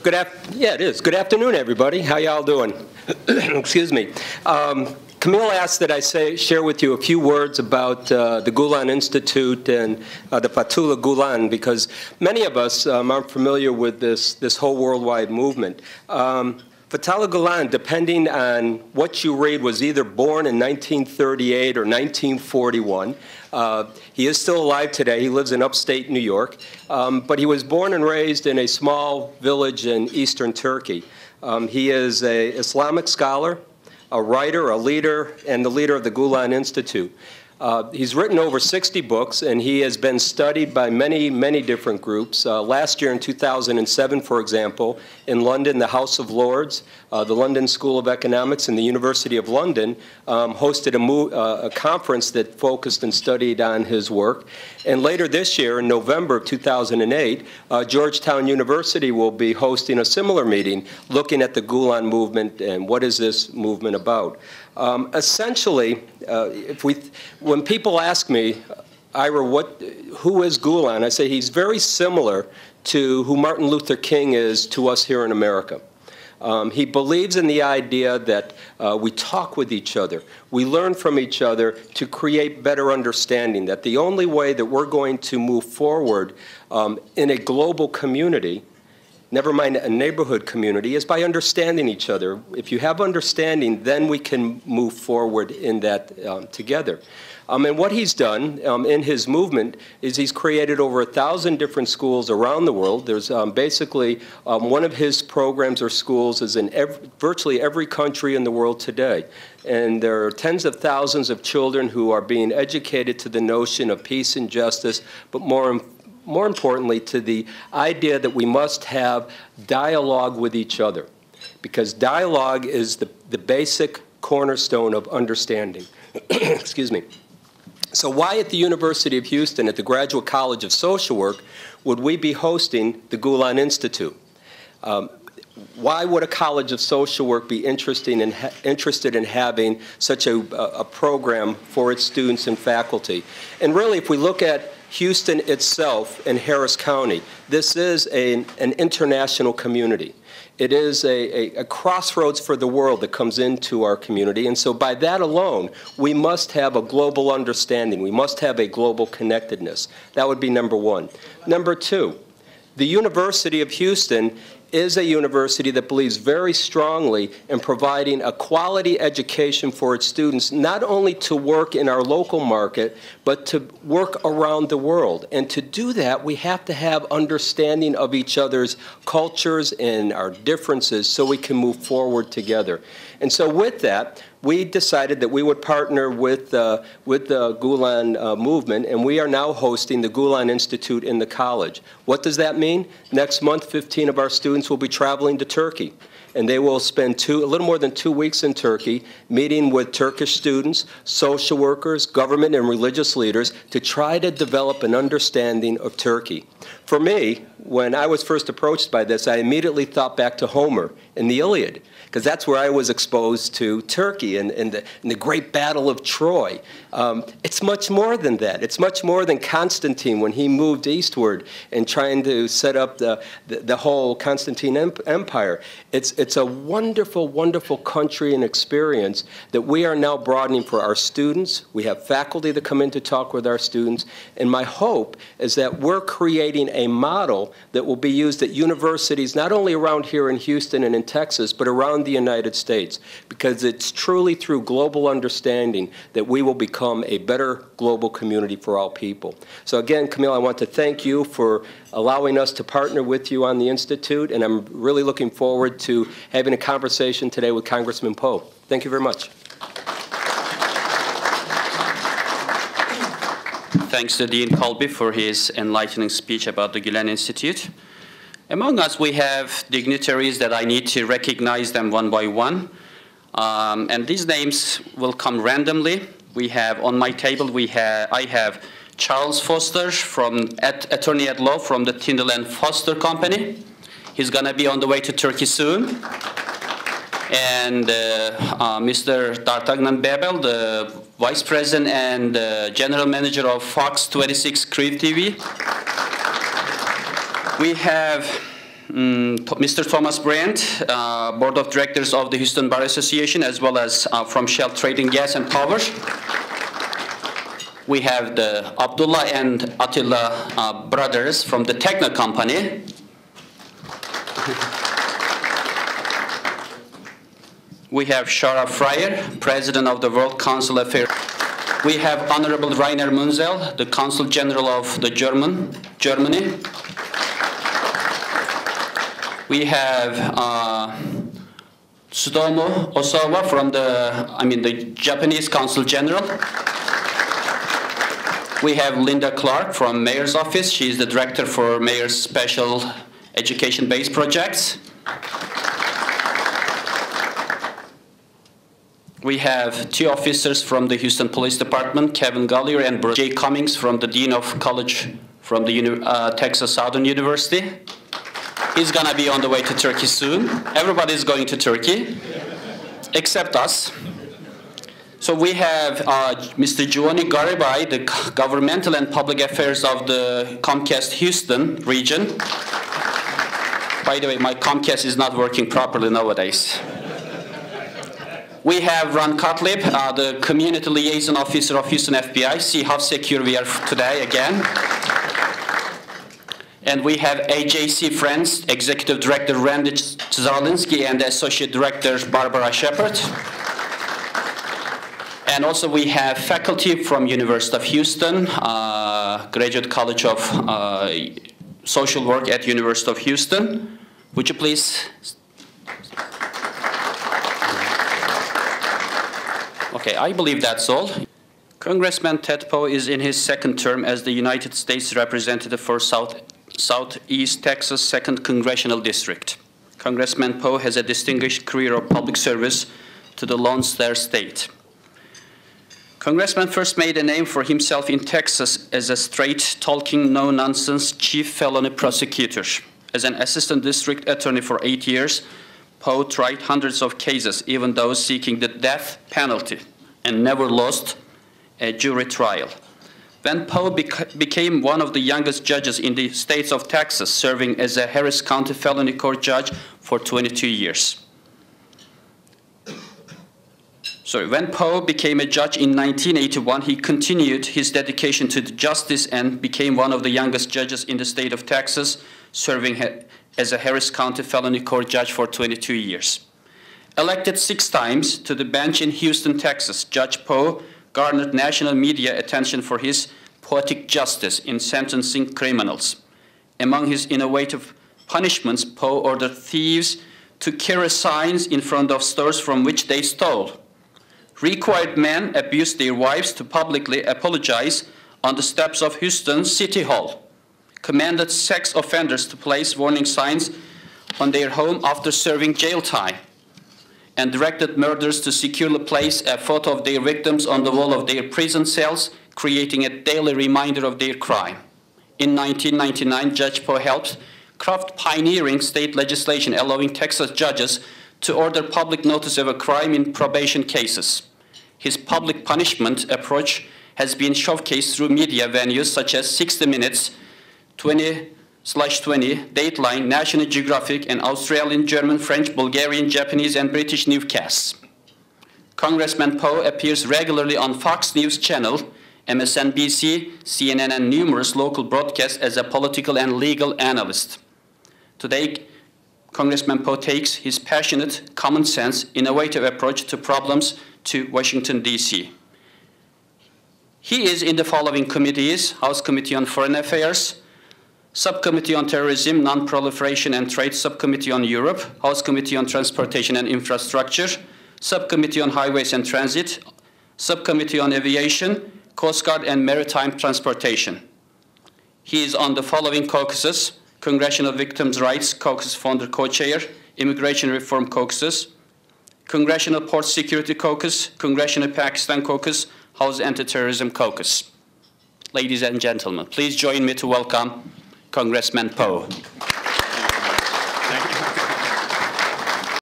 Yeah, it is. Good afternoon, everybody. How y'all doing? Excuse me. Camille asked that I share with you a few words about the Gulen Institute and the Fethullah Gülen, because many of us aren't familiar with this whole worldwide movement. Fethullah Gülen, depending on what you read, was either born in 1938 or 1941. He is still alive today. He lives in upstate New York. But he was born and raised in a small village in eastern Turkey. He is an Islamic scholar, a writer, a leader, and the leader of the Gulen Institute. He's written over 60 books, and he has been studied by many, many different groups. Last year in 2007, for example, in London, the House of Lords, the London School of Economics, and the University of London hosted a conference that focused and studied on his work. And later this year, in November of 2008, Georgetown University will be hosting a similar meeting looking at the Gulen movement and what is this movement about. Essentially, when people ask me, Ira, who is Gulen? I say he's very similar to who Martin Luther King is to us here in America. He believes in the idea that we talk with each other, we learn from each other to create better understanding, that the only way that we're going to move forward in a global community, never mind a neighborhood community, is by understanding each other. If you have understanding, then we can move forward in that together. And what he's done in his movement is he's created over 1,000 different schools around the world. There's basically one of his programs or schools is in virtually every country in the world today. And there are tens of thousands of children who are being educated to the notion of peace and justice, but more importantly, to the idea that we must have dialogue with each other, because dialogue is the basic cornerstone of understanding. Excuse me. So why at the University of Houston, at the Graduate College of Social Work, would we be hosting the Gulen Institute? Why would a College of Social Work be interested in having such a program for its students and faculty? And really, if we look at Houston itself and Harris County, this is an international community. It is a crossroads for the world that comes into our community. And so by that alone, we must have a global understanding. We must have a global connectedness. That would be number one. Number two, the University of Houston is a university that believes very strongly in providing a quality education for its students, not only to work in our local market, but to work around the world. And to do that, we have to have understanding of each other's cultures and our differences so we can move forward together. And so with that, we decided that we would partner with the Gulen movement, and we are now hosting the Gulen Institute in the college. What does that mean? Next month, 15 of our students will be traveling to Turkey, and they will spend a little more than 2 weeks in Turkey meeting with Turkish students, social workers, government and religious leaders to try to develop an understanding of Turkey. For me, when I was first approached by this, I immediately thought back to Homer in the Iliad, because that's where I was exposed to Turkey and the great battle of Troy. It's much more than that. It's much more than Constantine when he moved eastward and trying to set up the whole Constantine Empire. It's a wonderful, wonderful country and experience that we are now broadening for our students. We have faculty that come in to talk with our students. And my hope is that we're creating a model that will be used at universities not only around here in Houston and in Texas, but around the United States, because it's truly through global understanding that we will become a better global community for all people. So again, Camille, I want to thank you for allowing us to partner with you on the Institute, and I'm really looking forward to having a conversation today with Congressman Poe. Thank you very much. Thanks to Dean Colby for his enlightening speech about the Gülen Institute. Among us, we have dignitaries that I need to recognize them one by one. And these names will come randomly. We have, on my table, I have Charles Foster, attorney at law from the Tyndall and Foster Company. He's going to be on the way to Turkey soon. And Mr. D'Artagnan Bebel, the Vice President and General Manager of Fox 26 Crave TV. We have Mr. Thomas Brandt, Board of Directors of the Houston Bar Association, as well as from Shell Trading Gas and Power. We have the Abdullah and Attila brothers from the Techno Company. We have Shara Fryer, President of the World Council Affairs. We have Honorable Rainer Munzel, the Consul General of the Germany. We have Tsutomu Osawa from the Japanese Consul General. We have Linda Clark from Mayor's Office. She is the Director for Mayor's Special Education-Based Projects. We have 2 officers from the Houston Police Department, Kevin Gollier and Jay Cummings from the Dean of College from the Texas Southern University. He's going to be on the way to Turkey soon. Everybody's going to Turkey, except us. So we have Mr. Giovanni Garibay, the Governmental and Public Affairs of the Comcast Houston region. By the way, my Comcast is not working properly nowadays. We have Ron Cutlip, the Community Liaison Officer of Houston FBI. See how secure we are today again. And we have AJC Friends, Executive Director Randy Zarlinski and Associate Director Barbara Shepard. And also we have faculty from University of Houston, Graduate College of Social Work at University of Houston. Would you please? Okay, I believe that's all. Congressman Ted Poe is in his 2nd term as the United States Representative for Southeast Texas 2nd Congressional District. Congressman Poe has a distinguished career of public service to the Lone Star State. Congressman first made a name for himself in Texas as a straight-talking, no-nonsense chief felony prosecutor. As an assistant district attorney for 8 years, Poe tried hundreds of cases, even those seeking the death penalty, and never lost a jury trial. When Poe became one of the youngest judges in the state of Texas, serving as a Harris County Felony Court judge for 22 years. When Poe became a judge in 1981, he continued his dedication to justice and became one of the youngest judges in the state of Texas, serving as a Harris County Felony Court judge for 22 years. Elected 6 times to the bench in Houston, Texas, Judge Poe garnered national media attention for his poetic justice in sentencing criminals. Among his innovative punishments, Poe ordered thieves to carry signs in front of stores from which they stole. Required men abused their wives to publicly apologize on the steps of Houston City Hall. Commanded sex offenders to place warning signs on their home after serving jail time, and directed murderers to securely place a photo of their victims on the wall of their prison cells, creating a daily reminder of their crime. In 1999, Judge Poe helped craft pioneering state legislation allowing Texas judges to order public notice of a crime in probation cases. His public punishment approach has been showcased through media venues such as 60 Minutes, 20/20, Dateline, National Geographic, and Australian, German, French, Bulgarian, Japanese, and British newscasts. Congressman Poe appears regularly on Fox News Channel, MSNBC, CNN, and numerous local broadcasts as a political and legal analyst. Today, Congressman Poe takes his passionate, common sense, innovative approach to problems to Washington, D.C. He is in the following committees: House Committee on Foreign Affairs, Subcommittee on Terrorism, Non-Proliferation and Trade Subcommittee on Europe, House Committee on Transportation and Infrastructure, Subcommittee on Highways and Transit, Subcommittee on Aviation, Coast Guard and Maritime Transportation. He is on the following caucuses: Congressional Victims' Rights Caucus Founder Co-Chair, Immigration Reform Caucuses, Congressional Port Security Caucus, Congressional Pakistan Caucus, House Anti-Terrorism Caucus. Ladies and gentlemen, please join me to welcome Congressman Poe.